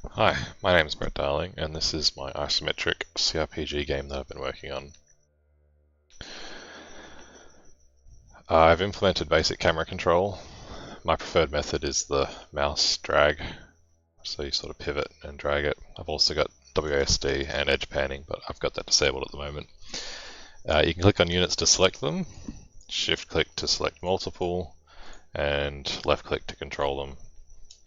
Hi, my name is Brett Darling, and this is my isometric CRPG game that I've been working on. I've implemented basic camera control. My preferred method is the mouse drag, so you sort of pivot and drag it. I've also got WASD and edge panning, but I've got that disabled at the moment. You can click on units to select them, shift click to select multiple, and left click to control them.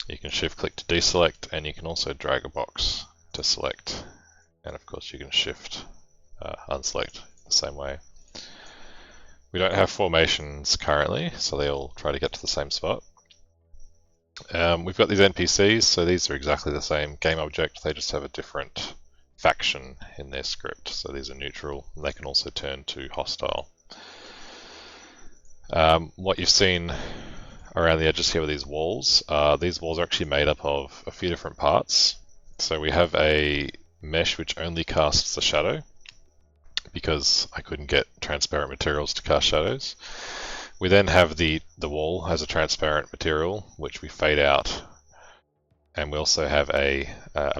You can shift click to deselect, and you can also drag a box to select. And of course you can shift unselect the same way. We don't have formations currently, so they all try to get to the same spot. We've got these NPCs, so these are exactly the same game object, they just have a different faction in their script. So these are neutral, and they can also turn to hostile. What you've seen around the edges here with these walls are actually made up of a few different parts. So we have a mesh which only casts a shadow, because I couldn't get transparent materials to cast shadows. We then have the wall has a transparent material which we fade out, and we also have a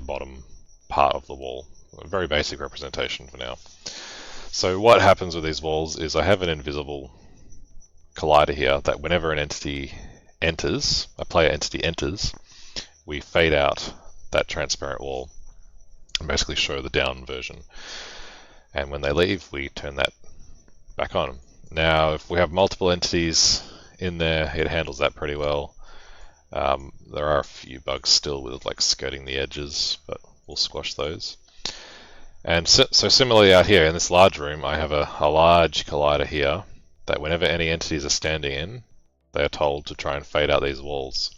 bottom part of the wall. A very basic representation for now. So what happens with these walls is I have an invisible collider here that whenever an entity enters, a player entity enters, we fade out that transparent wall and basically show the down version. And when they leave, we turn that back on. Now, if we have multiple entities in there, it handles that pretty well. There are a few bugs still with like skirting the edges, but we'll squash those. And so similarly out here in this large room, I have a large collider here that whenever any entities are standing in, they are told to try and fade out these walls.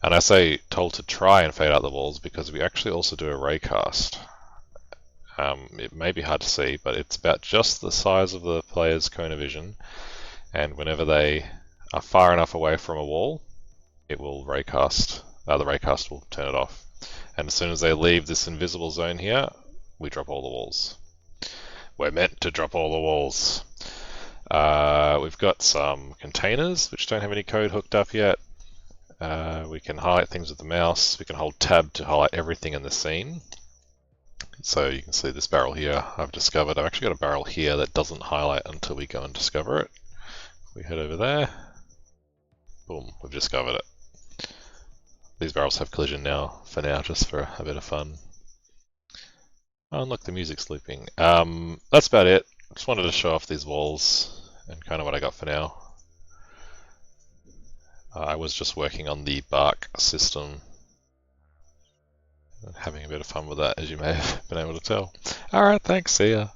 And I say told to try and fade out the walls because we actually also do a raycast. It may be hard to see, but it's about just the size of the player's cone of vision, and whenever they are far enough away from a wall, it will raycast. The raycast will turn it off. And as soon as they leave this invisible zone here, we drop all the walls. We're meant to drop all the walls. We've got some containers which don't have any code hooked up yet. We can highlight things with the mouse. We can hold tab to highlight everything in the scene. So you can see this barrel here I've discovered. I've actually got a barrel here that doesn't highlight until we go and discover it. If we head over there, boom, we've discovered it. These barrels have collision now, for now, just for a bit of fun. Oh, and look, the music's looping. That's about it. Just wanted to show off these walls and kind of what I got for now. I was just working on the bark system, having a bit of fun with that, as you may have been able to tell. Alright, thanks, see ya.